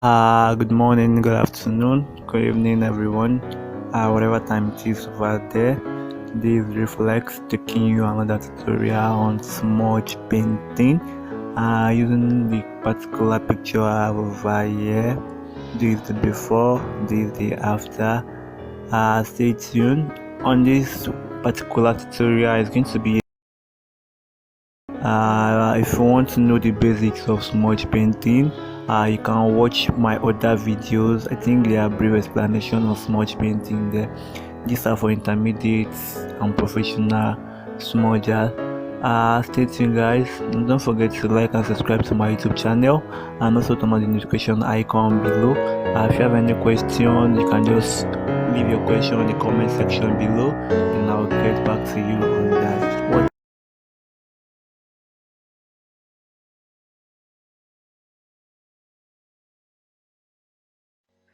Good morning, good afternoon, good evening, everyone. Whatever time it is over there. This is Reflex taking you another tutorial on smudge painting. Using the particular picture I have over here. This is the before, this is the after. Stay tuned. On this particular tutorial, it's going to be if you want to know the basics of smudge painting, you can watch my other videos. I think there are brief explanation of smudge painting there. These are for intermediates and professional smudgers. Stay tuned, guys, and don't forget to like and subscribe to my YouTube channel, and also turn on the notification icon below. If you have any question, you can just leave your question in the comment section below, and I'll get back to you on that.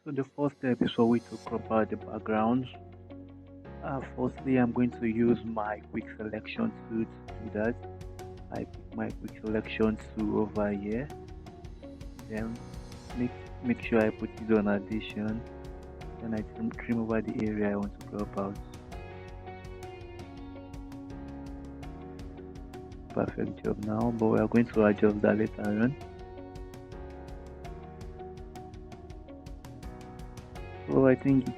So the first step is for we to crop out the backgrounds. Firstly, I'm going to use my quick selection tool to do that. I pick my quick selection tool over here. Then make sure I put it on addition. Then I trim over the area I want to crop out. Perfect job now, but we are going to adjust that later on. So I think it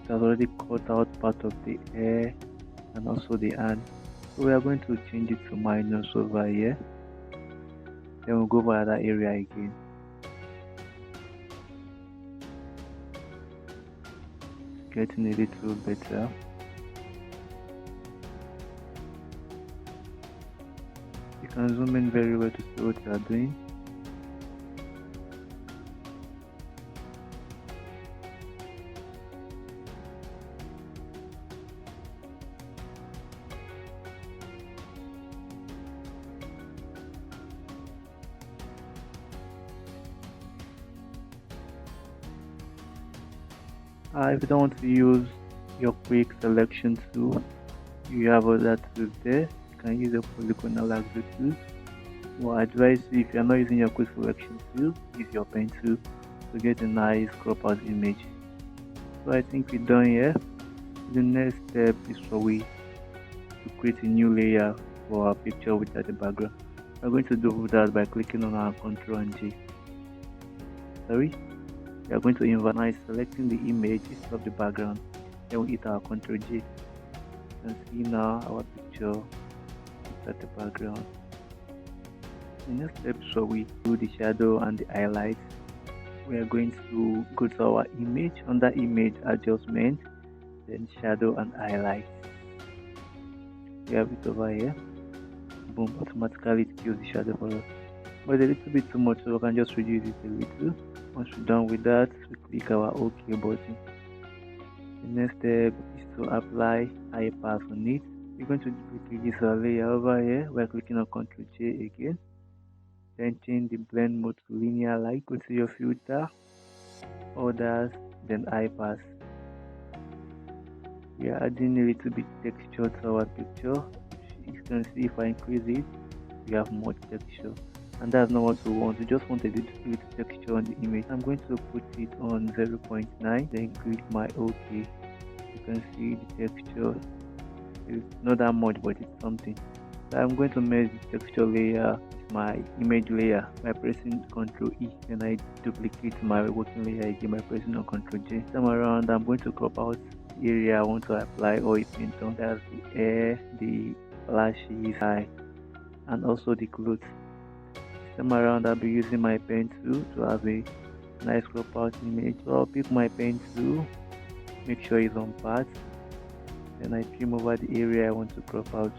has already cut out part of the hair and also the hand. So we are going to change it to minus over here. Then we'll go over that area again. Getting a little better. You can zoom in very well to see what you are doing. If you don't want to use your quick selection tool, you have other tools there. You can use a polygonal axle tool. Well, I advise you, if you are not using your quick selection tool, use your pen tool to get a nice crop out image. So I think we're done here. The next step is for we to create a new layer for our picture without the background. We're going to do that by clicking on our Ctrl and J. Sorry. We are going to invert selecting the image instead of the background. Then we hit our Ctrl J. You can see now our picture without the background. The next step is where we do the shadow and the highlights. We are going to go to our image, under image adjustment, then shadow and highlights. We have it over here. Boom, automatically it kills the shadow for us. But it's a little bit too much, so we can just reduce it a little. Once we're done with that, we click our OK button. The next step is to apply high pass on it. We're going to reduce our layer over here. We're clicking on Ctrl J again. Then change the blend mode to linear light. Go to your filter, others, then high pass. We are adding a little bit texture to our picture. You can see if I increase it, we have more texture. And that's not what we want. We just want a little texture on the image. I'm going to put it on 0.9, then click my OK. You can see the texture. It's not that much, but it's something. So I'm going to merge the texture layer with my image layer by pressing Ctrl E. Then I duplicate my working layer again by pressing on Ctrl J. Time around, I'm going to crop out the area I want to apply oil paint on. That's the hair, the lashes, eye, and also the clothes. Time around, I'll be using my pen tool to have a nice crop out image. So I'll pick my pen tool, make sure it's on path, then I trim over the area I want to crop out.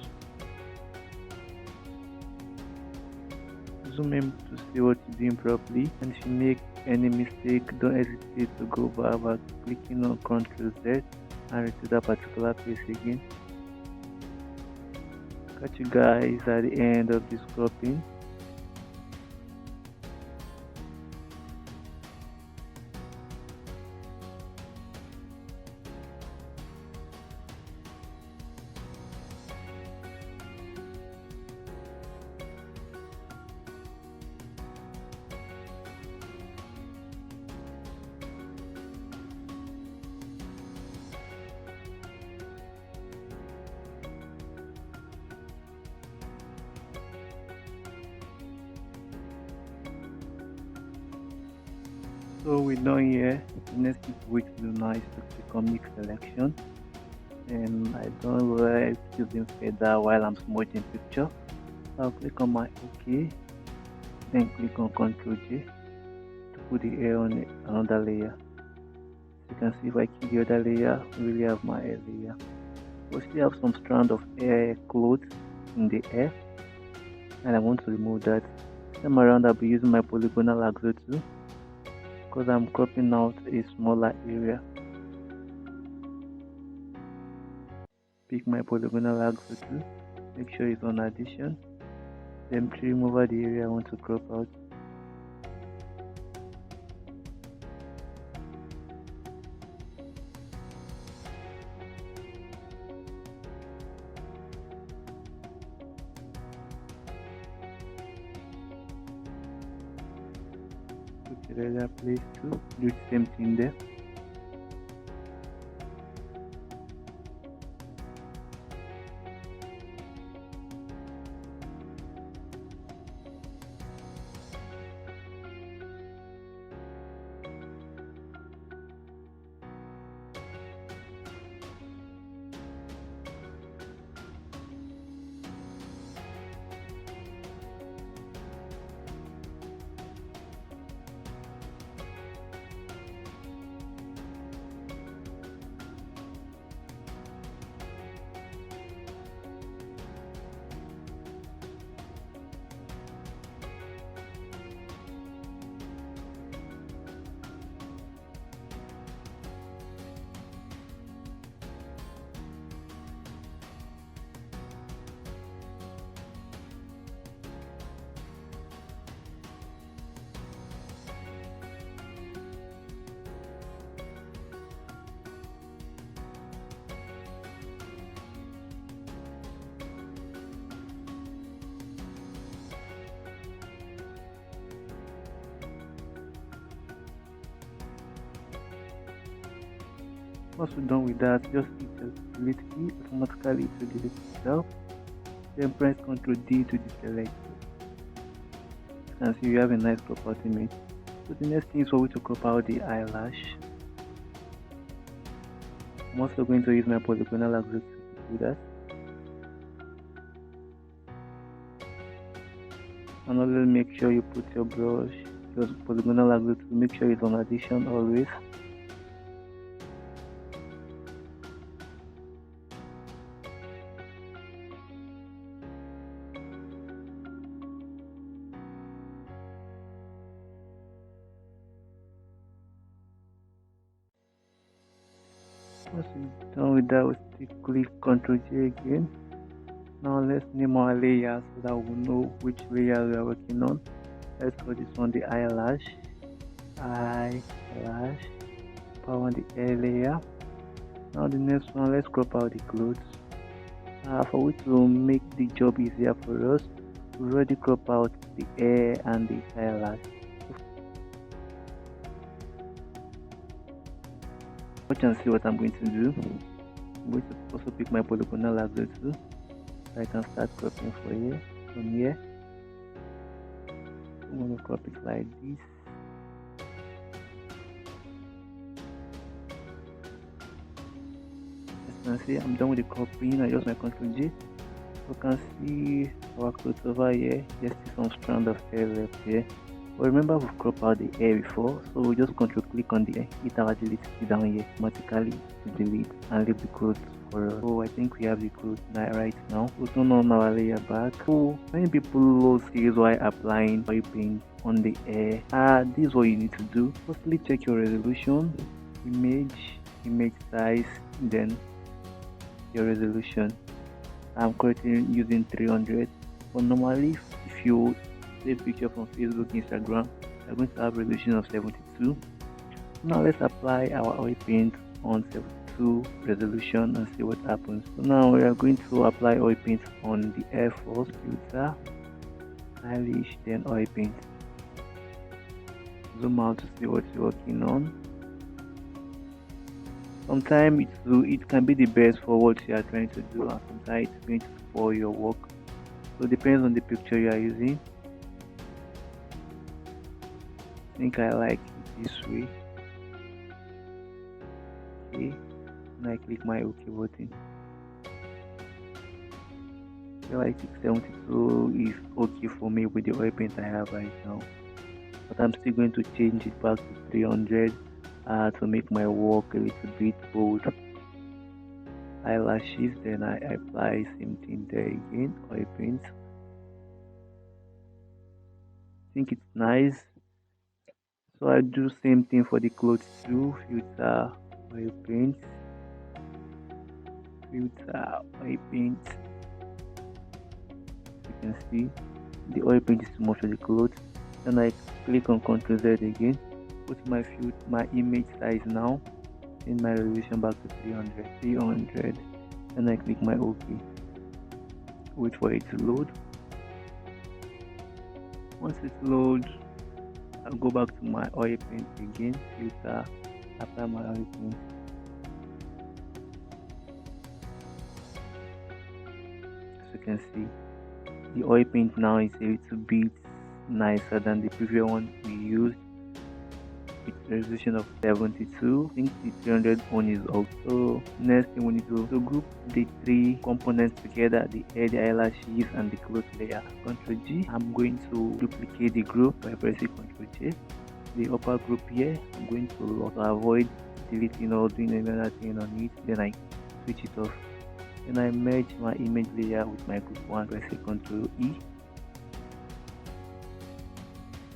Zoom in to see what you're doing properly, and if you make any mistake, don't hesitate to go back by clicking on Ctrl Z and return that particular place again. Catch you guys at the end of this cropping. So we're done here. The next thing for we to do now is to click on mix selection, and I don't like using feather while I'm smudging picture. So I'll click on my OK, then click on Ctrl J to put the hair on another layer. You can see if I kill the other layer, we really have my hair layer. We still have some strand of hair clothes in the hair, and I want to remove that. This time around I'll be using my polygonal axle tool because I'm cropping out a smaller area. Pick my polygonal axle tool, make sure it's on addition, then trim over the area I want to crop out. Put the other place too, do the same thing there. Once we're done with that, just hit the delete key, automatically it will delete itself. Then press Ctrl D to deselect. You can see you have a nice crop out image. So the next thing is for we to crop out the eyelash. I'm also going to use my polygonal axle to do that. And always make sure you put your brush, your polygonal axle to make sure it's on addition always. Once we're done with that, we still click Ctrl J again. Now let's name our layers so that we know which layer we are working on. Let's call this one the eyelash. Power on the hair layer. Now the next one, let's crop out the clothes. For which to make the job easier for us, we already crop out the hair and the eyelash. Watch and see what I'm going to do. I'm going to also pick my polygonal axle too, so I can start cropping for here, from here. I'm going to crop it like this. As you can see, I'm done with the cropping. I use my Ctrl J. You can see our clothes over here. There's still some strand of hair left here. But remember, we've cropped out the hair before, so we just Ctrl click on the hair, hit our delete key down here, automatically to delete and leave the clothes for us. So I think we have the clothes right now. We'll turn on our layer back. So many people see why applying oil paint on the hair. This is what you need to do. Firstly, check your resolution, image size, then your resolution. I'm currently using 300, but normally if you take picture from Facebook, Instagram, you're going to have resolution of 72. Now let's apply our oil paint on 72 resolution and see what happens. So now we are going to apply oil paint on the hair first, filter, stylish, then oil paint. Zoom out to see what you're working on. Sometimes it can be the best for what you are trying to do, and sometimes it's going to spoil your work. So it depends on the picture you are using. I think I like this way. Okay, and I click my OK button. Feel like 672 is okay for me with the oil paint I have right now, but I'm still going to change it back to 300 to make my work a little bit bold. Eyelashes, then I apply same thing there again, oil paint. I think it's nice, so I do same thing for the clothes too. Filter, oil paint, filter, oil paint. You can see the oil paint is too much for the clothes. Then I click on Ctrl Z again, put my image size now, change my resolution back to 300, and I click my OK. Wait for it to load. Once it loads, I'll go back to my oil paint again, filter, apply my oil paint. As you can see, the oil paint now is a little bit nicer than the previous one we used. With resolution of 72. I think the 300 one is also. Next thing we need to group the three components together, the hair, the eyelashes, and the cloth layer. Ctrl G. I'm going to duplicate the group by pressing Ctrl J. The upper group here, I'm going to avoid deleting or doing another thing on it. Then I switch it off. Then I merge my image layer with my group 1, pressing Ctrl E.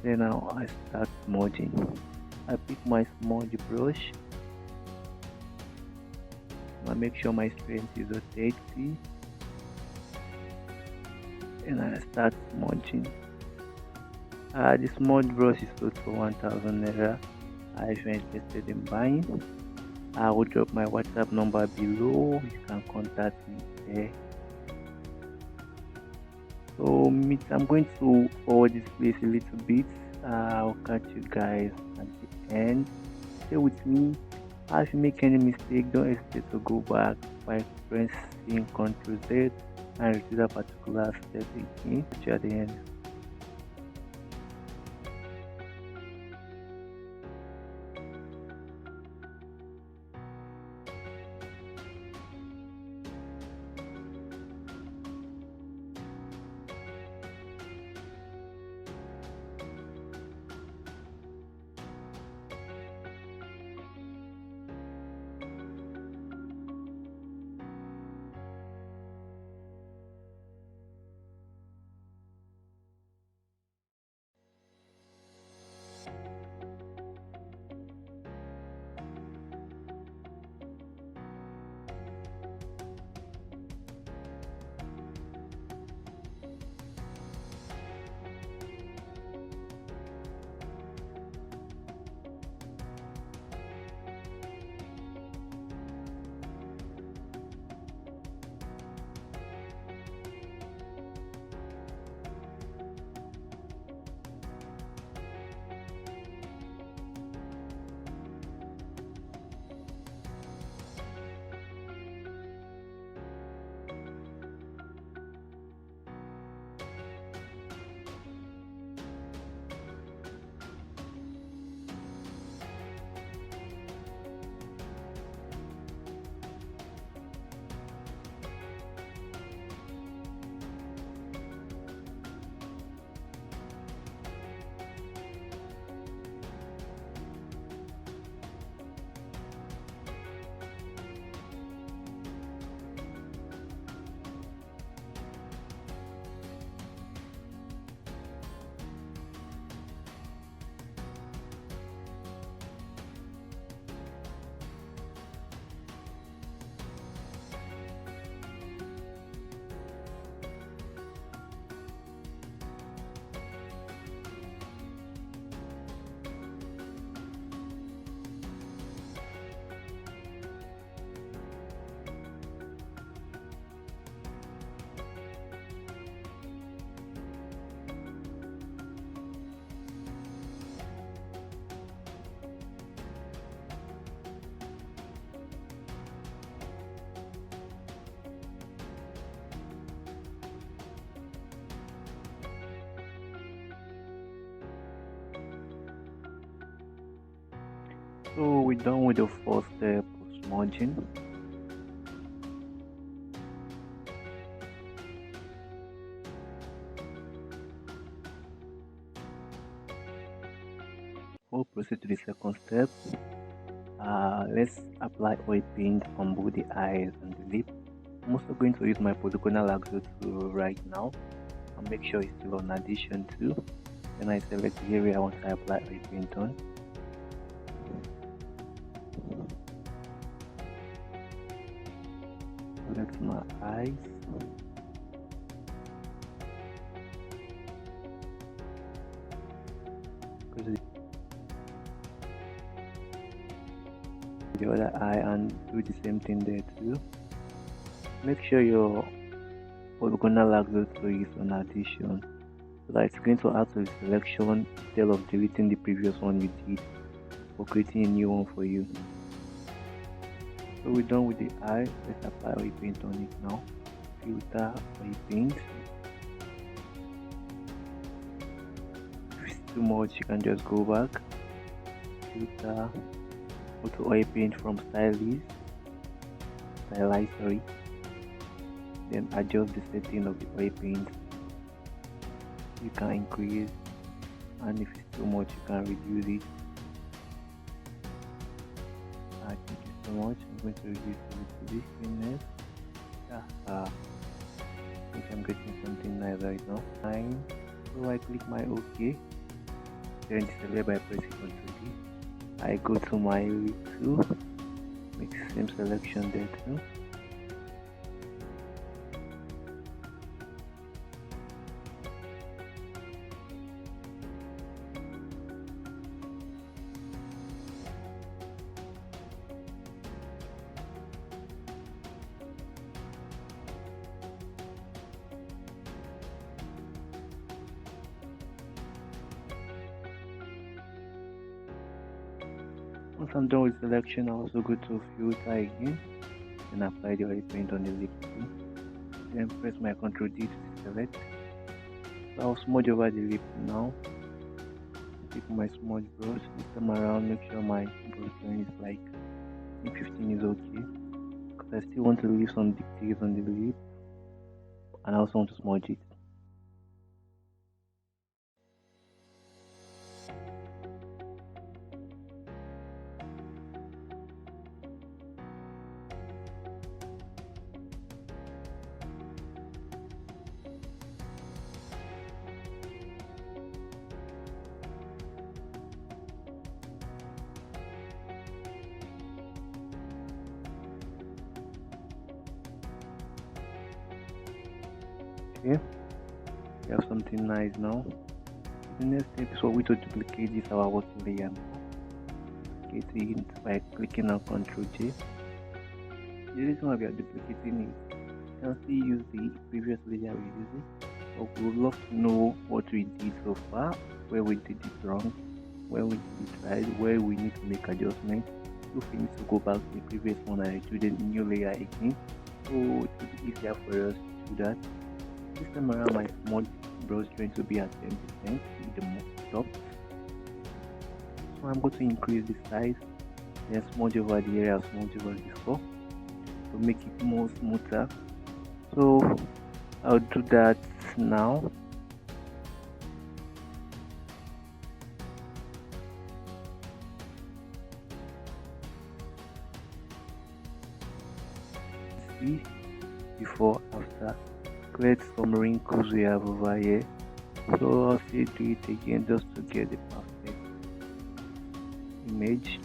Then now I start smudging. I pick my smudge brush. I make sure my strength is at 80. And I start smudging. The smudge brush is sold for 1000 naira. If you're interested in buying, I will drop my WhatsApp number below. You can contact me there. So I'm going to forward this place a little bit. I'll catch you guys at the end. Stay with me. If you make any mistake, don't hesitate to go back by pressing Ctrl Z and repeat that particular step again. Catch you at the end. So we're done with the first step of smudging. We'll proceed to the second step. Let's apply oil paint on both the eyes and the lip. I'm also going to use my polygonal axle tool right now and make sure it's still on addition too. Then I select the area I want to apply oil paint on. Select my eyes. The other eye and do the same thing there too. Make sure your polygonal axle tool is on addition, so that it's going to add to the selection instead of deleting the previous one you did or creating a new one for you. So we're done with the eye. Let's apply oil paint on it now. Filter oil paint. If it's too much, you can just go back. Filter. Go to oil paint from stylize, sorry. Then adjust the setting of the oil paint. You can increase, and if it's too much, you can reduce it. I think it's too much. I'm going to reduce it to this thinness. I think I'm getting something nice right now. Fine. So I click my OK. Then select by pressing Ctrl D. I go to my lip tool, make the same selection there too. Once I'm done with selection, I also go to filter again and apply the oil paint on the lip too. Then press my Ctrl D to select. So I'll smudge over the lip now. Take my smudge brush, this time around, make sure my brush line is like 15 is okay, because I still want to leave some details on the lip and I also want to smudge it. Okay, we have something nice now. The next step is for we to duplicate this our working layer now. Duplicate it by clicking on Ctrl J. The reason why we are duplicating it, you can still use the previous layer we used, but we would love to know what we did so far, where we did it wrong, where we did it right, where we need to make adjustments. If we need to go back to the previous one and do the new layer again, so it will be easier for us to do that. This time around, my smudge brush going to be at 10% with the top. So I'm going to increase the size, then smudge over the area I smudged over before to make it more smoother. So I'll do that now. See, before, after. Create some wrinkles we have over here, so I'll still do it again just to get the perfect image.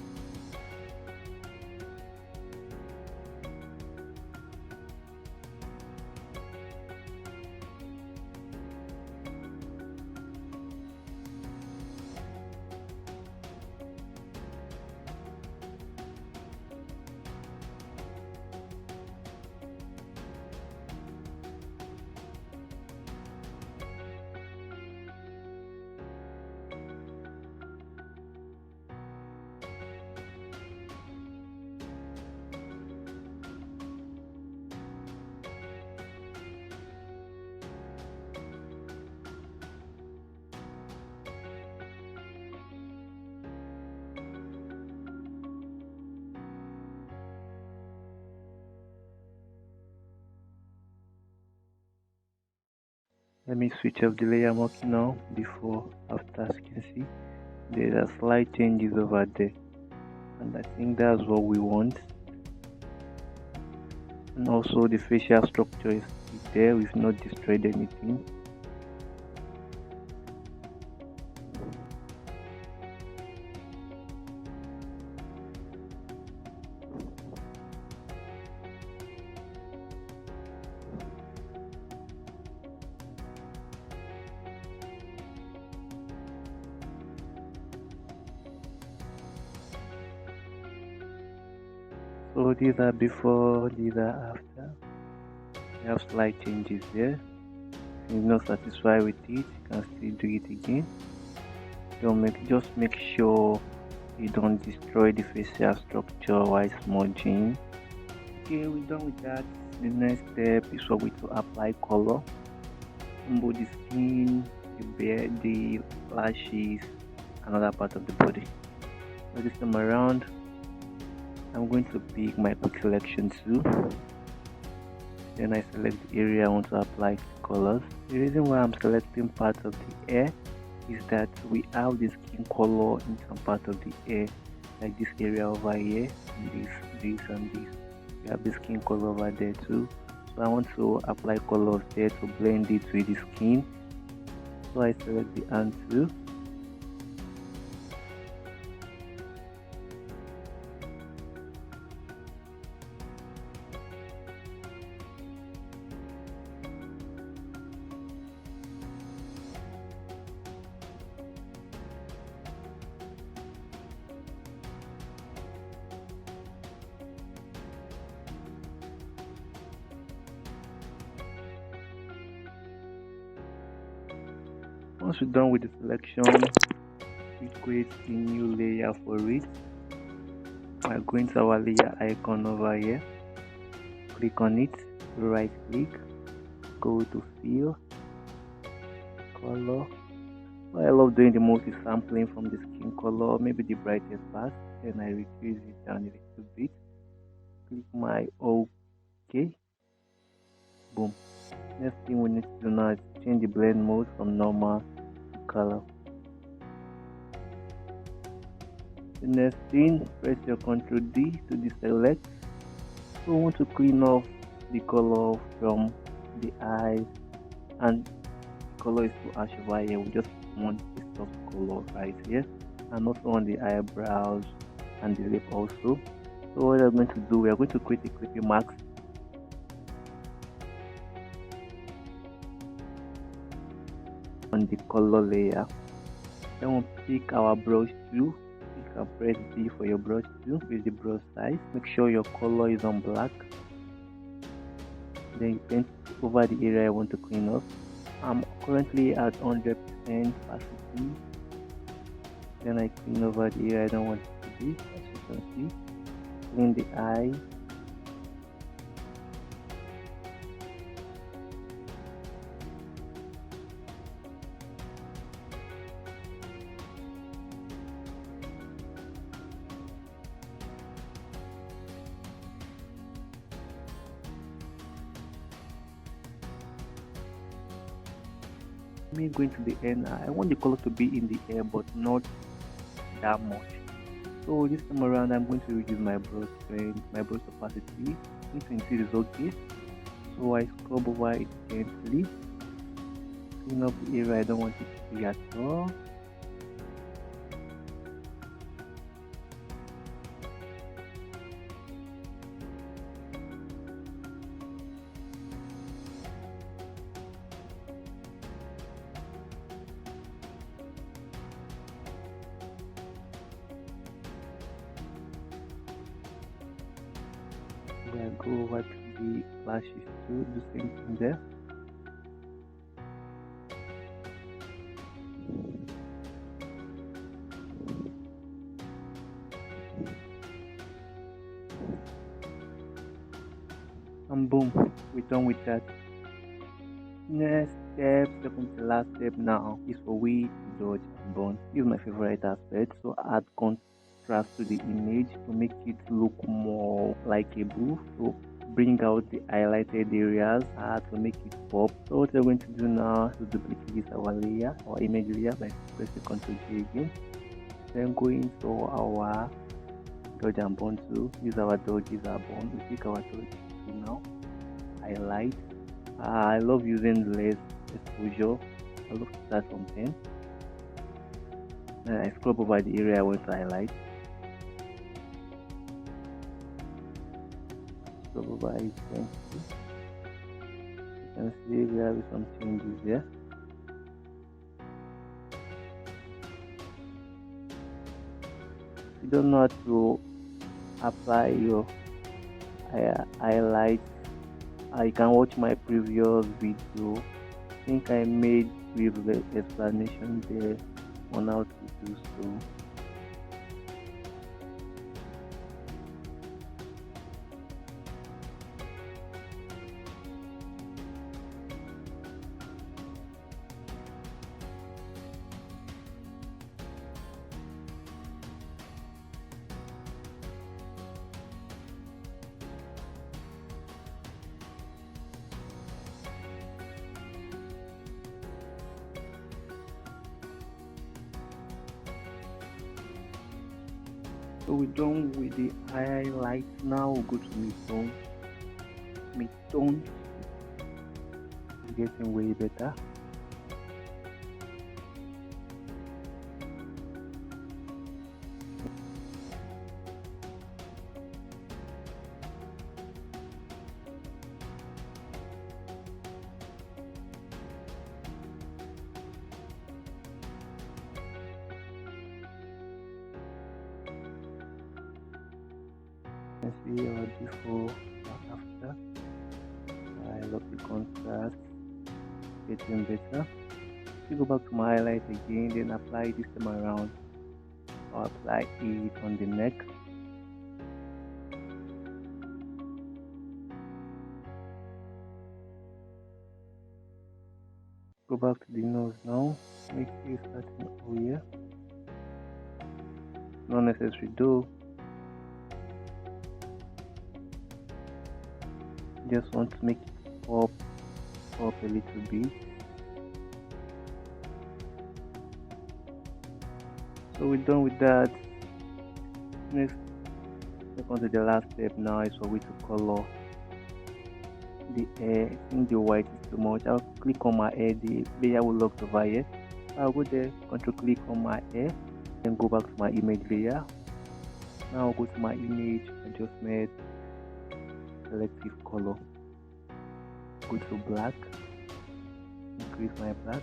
Let me switch off the layer marking now. Before, after, as you can see, there are slight changes over there, and I think that's what we want. And also the facial structure is there. We've not destroyed anything. So these are before, these are after. We have slight changes there. If you're not satisfied with it, you can still do it again. Just make sure you don't destroy the facial structure while smudging. Okay, we're done with that. The next step is for we to apply color on both the skin, the beard, the lashes, and other part of the body. So this time around, I'm going to pick my quick selection tool. Then I select the area I want to apply colors. The reason why I'm selecting part of the hair is that we have the skin color in some part of the hair, like this area over here, and this and this. We have the skin color over there too. So I want to apply colors there to blend it with the skin. So I select the hand tool. Once we're done with the selection, we create a new layer for it. By going to our layer icon over here, click on it, right click, go to fill, color. What I love doing the most is sampling from the skin color, maybe the brightest part, then I reduce it down a little bit, click my OK, boom. Next thing we need to do now is change the blend mode from normal to color. The next thing, press your Ctrl D to deselect. So we want to clean off the color from the eyes, and the color is too harsh over here. We just want a soft color right here, and also on the eyebrows and the lip also. So what we're going to do, we are going to create a clipping mask. On the color layer, then we'll pick our brush tool. You can press B for your brush tool with the brush size. Make sure your color is on black. Then you paint over the area I want to clean up. I'm currently at 100% opacity. Then I clean over the area I don't want it to be, as you can see. Clean the eye. Me going to the end, I want the color to be in the air but not that much. So this time around I'm going to reduce my brush strength, my brush opacity. 20 is okay. So I scrub over it gently, clean up the area I don't want it to be at all. I go over to the lashes too, do the same thing there. And boom, we're done with that. Next step, second to last step now, is for we to dodge and burn. This is my favorite aspect. So add contrast to the image to make it look more likeable. So bring out the highlighted areas to make it pop. So what we're going to do now is to duplicate our layer, our image layer, by pressing Ctrl J again. Then go into our dodge and burn tool. Use our dodges and burn. We pick our dodge tool now. Highlight. I love using less exposure. I love to start from 10. Then I scrub over the area I want to highlight. Scrub over it. You can see we have some changes here. If you don't know how to apply your highlights, you can watch my previous video. I think I made with explanation there on how to do so. So we're done with the highlights. Now we'll go to mid-tone. Mid-tone is getting way better. You can see our before and after. I love the contrast, getting better. If you go back to my highlight again, then apply this time around. I'll apply it on the neck. Go back to the nose now. Make it starting over here. Not necessary though. Just want to make it pop a little bit. So we're done with that. Next, step on to the last step now is for we to color the hair. I think the white is too much. I'll click on my hair, the layer will lock over here. I'll go there, control click on my hair, then go back to my image layer. Now I'll go to my image adjustment, selective color, go to black, increase my black.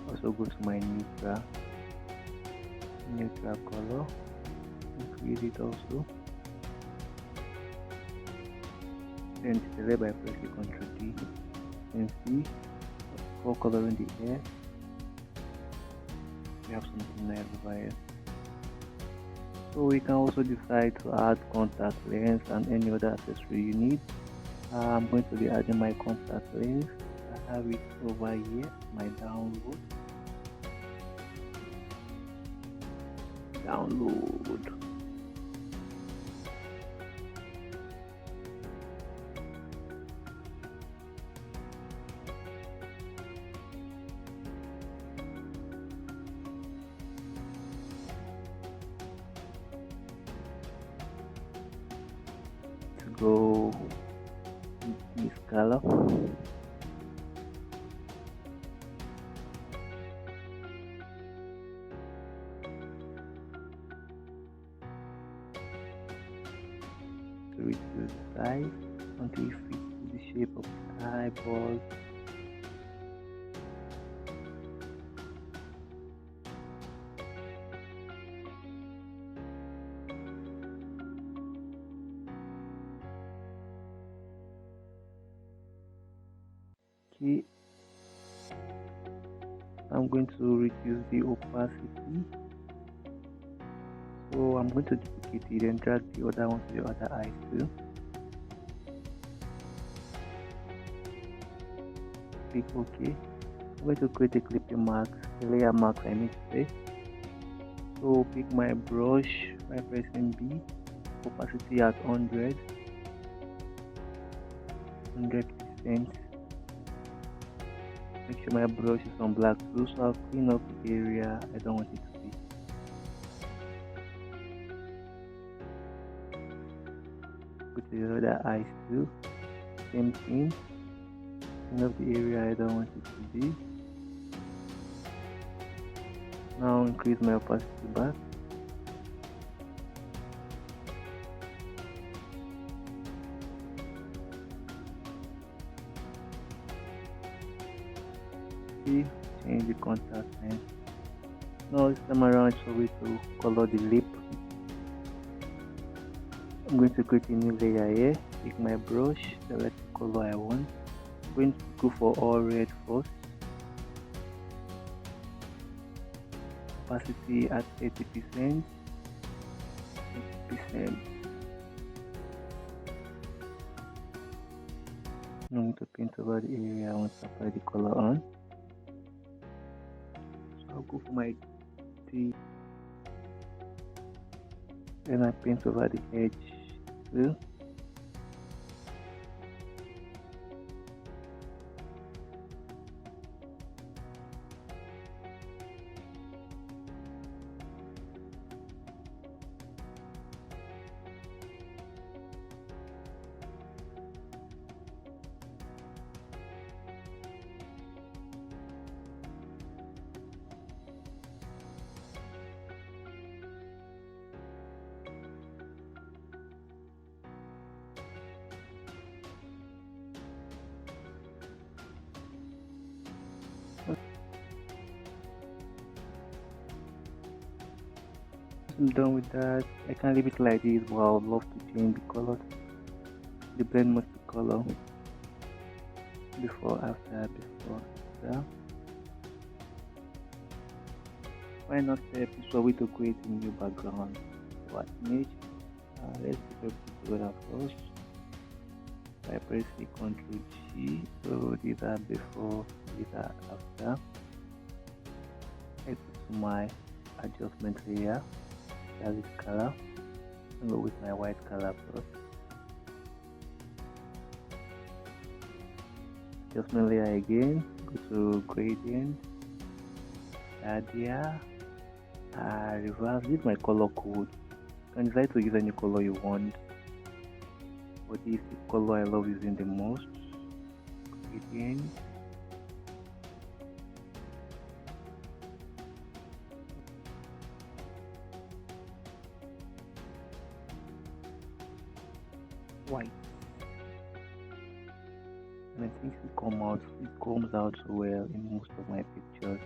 Also go to my neutral color, increase it also. Then select by pressing Ctrl D. You can see for coloring the hair, we have something nice over here. So we can also decide to add contact lens and any other accessory you need. I'm going to be adding my contact lens. I have it over here, my download. To go with this color. To reduce the size until it fits the shape of the eyeballs. Okay, I'm going to reduce the opacity. So I'm going to duplicate it and drag the other one to the other eye too. click OK. I'm going to create a clipping mark, a layer mark I mean to say. So pick my brush by pressing B, opacity at 100%. Make sure my brush is on black too, so I'll clean up the area I don't want it to be. Go to the other eyes too, same thing. Clean up the area I don't want it to be. Now increase my opacity back. Change the contrast line. Now this time around it's a way to color the lip. I'm going to create a new layer here. Pick my brush, select the color I want. I'm going to go for all red first. Opacity at 80%. 80%. I'm going to paint over the area I want to apply the color on. I'll go for my T, then I paint over the edge too. I'm done with that. I can leave it like this, but I would love to change the color, the blend must be color, before after. Final step is for we to create a new background for our image. Let's put everything together first by pressing Ctrl G. So these are before, these are after. Let's go to my adjustment layer. That is color. I'll go with my white color first. Adjustment layer again. Go to gradient. Add here. Reverse. This is my color code. You can decide to use any color you want, but this is the color I love using the most. Gradient. White, and I think it comes out so well in most of my pictures.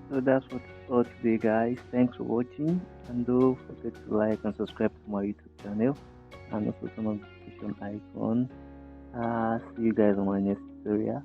So that's what's all today, guys. Thanks for watching, and don't forget to like and subscribe to my YouTube channel, and also turn on the notification icon. See you guys on my next tutorial.